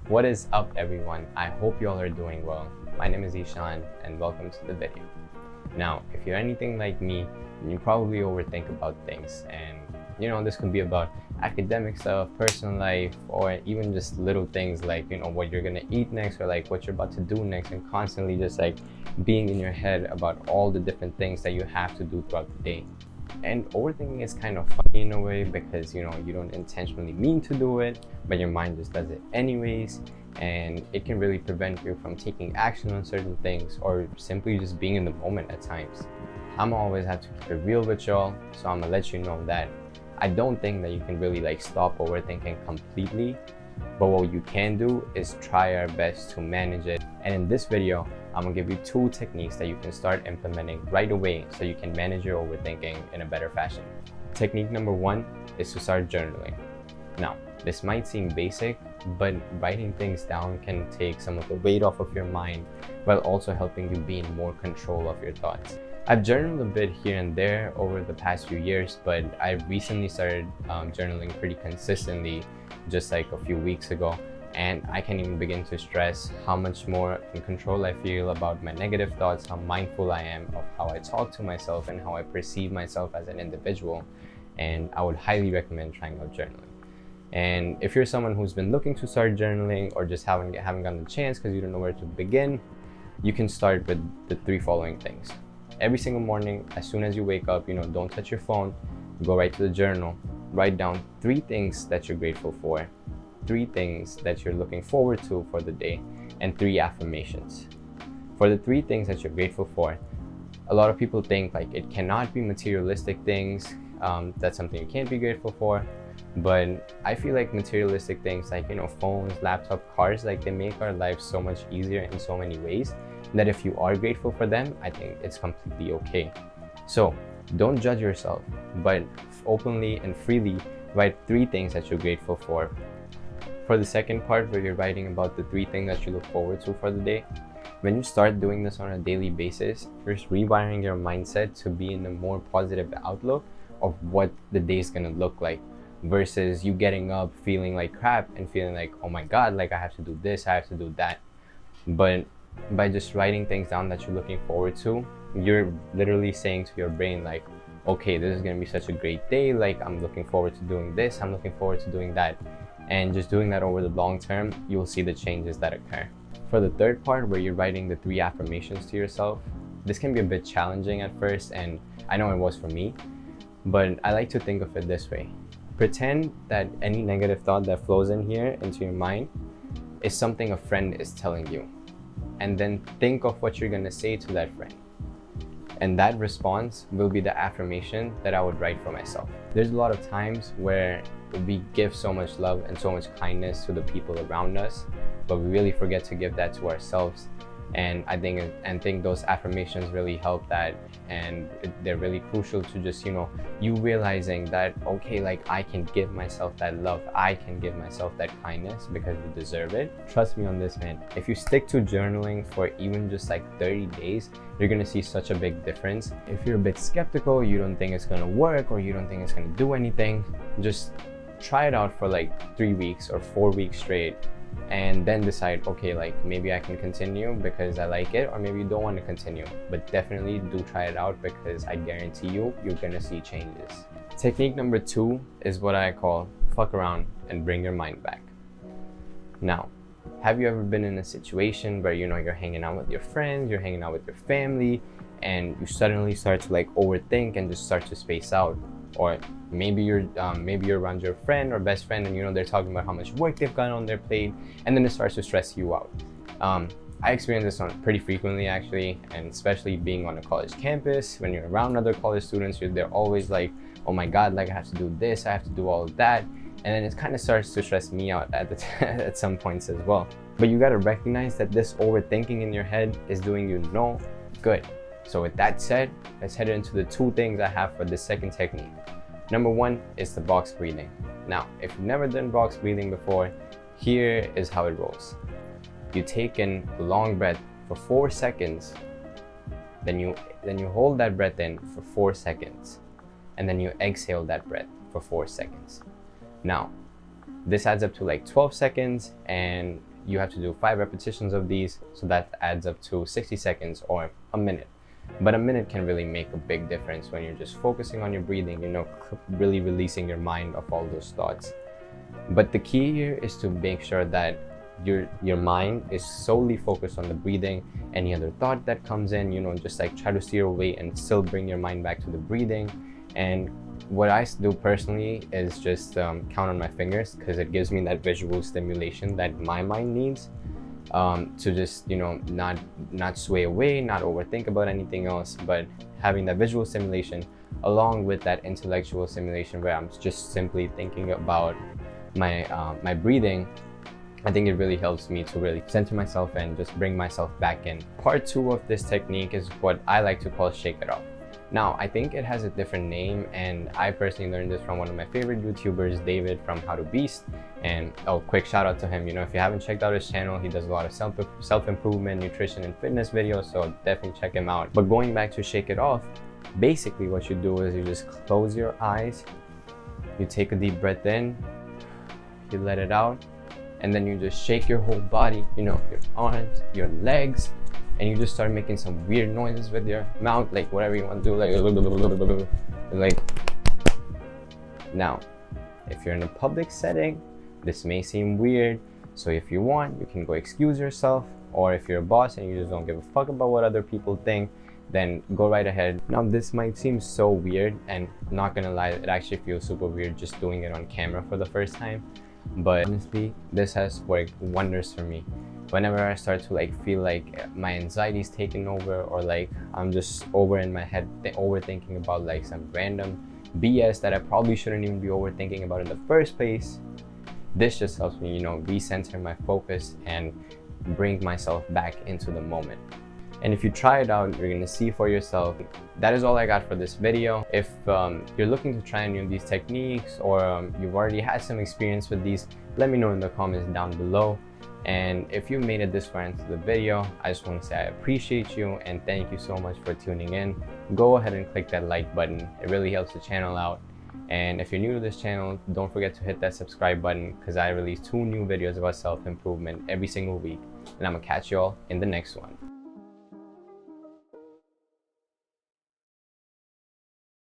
What is up, everyone? I hope you all are doing well. My name is Ishaan and welcome to the video. Now, if you're anything like me, you probably overthink about things, and this could be about academic stuff, personal life, or even just little things like what you're gonna eat next, or like what you're about to do next, and constantly just like being in your head about all the different things that you have to do throughout the day. And overthinking is kind of funny in a way because you don't intentionally mean to do it, but your mind just does it anyways, and it can really prevent you from taking action on certain things or simply just being in the moment at times. I'm always have to keep it real with y'all, so I'm gonna let you know that I don't think that you can really like stop overthinking completely, but what you can do is try our best to manage it. And in this video, I'm gonna give you 2 techniques that you can start implementing right away so you can manage your overthinking in a better fashion. Technique number 1 is to start journaling. Now, this might seem basic, but writing things down can take some of the weight off of your mind while also helping you be in more control of your thoughts. I've journaled a bit here and there over the past few years, but I recently started journaling pretty consistently just like a few weeks ago. And I can't even begin to stress how much more in control I feel about my negative thoughts, how mindful I am of how I talk to myself and how I perceive myself as an individual. And I would highly recommend trying out journaling. And if you're someone who's been looking to start journaling or just haven't gotten the chance because you don't know where to begin, you can start with the 3 following things. Every single morning, as soon as you wake up, don't touch your phone, go right to the journal, write down 3 things that you're grateful for, 3 things that you're looking forward to for the day, and 3 affirmations. For the 3 things that you're grateful for, a lot of people think like it cannot be materialistic things. That's something you can't be grateful for. But I feel like materialistic things like phones, laptop, cars, like they make our lives so much easier in so many ways that if you are grateful for them, I think it's completely okay. So don't judge yourself, but openly and freely write 3 things that you're grateful for. For the second part, where you're writing about the 3 things that you look forward to for the day, when you start doing this on a daily basis, you're rewiring your mindset to be in a more positive outlook of what the day is going to look like, versus you getting up feeling like crap and feeling like, oh my god, like I have to do this, I have to do that. But by just writing things down that you're looking forward to, you're literally saying to your brain like, okay, this is going to be such a great day, like I'm looking forward to doing this, I'm looking forward to doing that. And just doing that over the long term, you'll see the changes that occur. For the third part, where you're writing the 3 affirmations to yourself, this can be a bit challenging at first, and I know it was for me, but I like to think of it this way. Pretend that any negative thought that flows in here into your mind is something a friend is telling you, and then think of what you're going to say to that friend. And that response will be the affirmation that I would write for myself. There's a lot of times where we give so much love and so much kindness to the people around us, but we really forget to give that to ourselves. And I think those affirmations really help that, and they're really crucial to just you realizing that, okay, like I can give myself that love, I can give myself that kindness because you deserve it. Trust me on this, man. If you stick to journaling for even just like 30 days, you're gonna see such a big difference. If you're a bit skeptical, you don't think it's gonna work, or you don't think it's gonna do anything, just try it out for like 3 weeks or 4 weeks straight, and then decide, okay, like maybe I can continue because I like it, or maybe you don't want to continue. But definitely do try it out, because I guarantee you're gonna see changes. Technique number 2 is what I call fuck around and bring your mind back. Now, have you ever been in a situation where you're hanging out with your friends, you're hanging out with your family, and you suddenly start to like overthink and just start to space out? Or maybe you're around your friend or best friend, and they're talking about how much work they've got on their plate, and then it starts to stress you out. I experience this pretty frequently actually, and especially being on a college campus. When you're around other college students, they're always like, oh my god, like I have to do this, I have to do all of that, and then it kind of starts to stress me out at some points as well. But you got to recognize that this overthinking in your head is doing you no good. So with that said, let's head into the 2 things I have for this second technique. Number 1 is the box breathing. Now, if you've never done box breathing before, here is how it rolls. You take in a long breath for 4 seconds, then you hold that breath in for 4 seconds, and then you exhale that breath for 4 seconds. Now, this adds up to like 12 seconds, and you have to do 5 repetitions of these, so that adds up to 60 seconds or a minute. But a minute can really make a big difference when you're just focusing on your breathing, you know, really releasing your mind of all those thoughts. But the key here is to make sure that your mind is solely focused on the breathing. Any other thought that comes in, you know, just like try to steer away and still bring your mind back to the breathing. And what I do personally is just count on my fingers, because it gives me that visual stimulation that my mind needs, to just, you know, not sway away, not overthink about anything else, but having that visual stimulation along with that intellectual stimulation where I'm just simply thinking about my breathing. I think it really helps me to really center myself and just bring myself back in. Part 2 of this technique is what I like to call shake it off. Now, I think it has a different name, and I personally learned this from one of my favorite YouTubers, David from How to Beast. And quick shout out to him. You know, if you haven't checked out his channel, he does a lot of self-improvement, nutrition, and fitness videos, so definitely check him out. But going back to shake it off, basically what you do is you just close your eyes, you take a deep breath in, you let it out, and then you just shake your whole body, you know, your arms, your legs, and you just start making some weird noises with your mouth, like whatever you want to do, like now, if you're in a public setting, this may seem weird, so if you want, you can go excuse yourself, or if you're a boss and you just don't give a fuck about what other people think, then go right ahead. Now, this might seem so weird, and not gonna lie, it actually feels super weird just doing it on camera for the first time. But honestly, this has worked wonders for me. Whenever I start to like feel like my anxiety is taking over, or like I'm just over in my head overthinking about like some random BS that I probably shouldn't even be overthinking about in the first place, this just helps me, you know, recenter my focus and bring myself back into the moment. And if you try it out, you're gonna see for yourself. That is all I got for this video. If you're looking to try any of these techniques, or you've already had some experience with these, let me know in the comments down below. And if you made it this far into the video, I just want to say I appreciate you and thank you so much for tuning in. Go ahead and click that like button. It really helps the channel out. And if you're new to this channel, don't forget to hit that subscribe button, because I release 2 new videos about self-improvement every single week. And I'm gonna catch you all in the next one.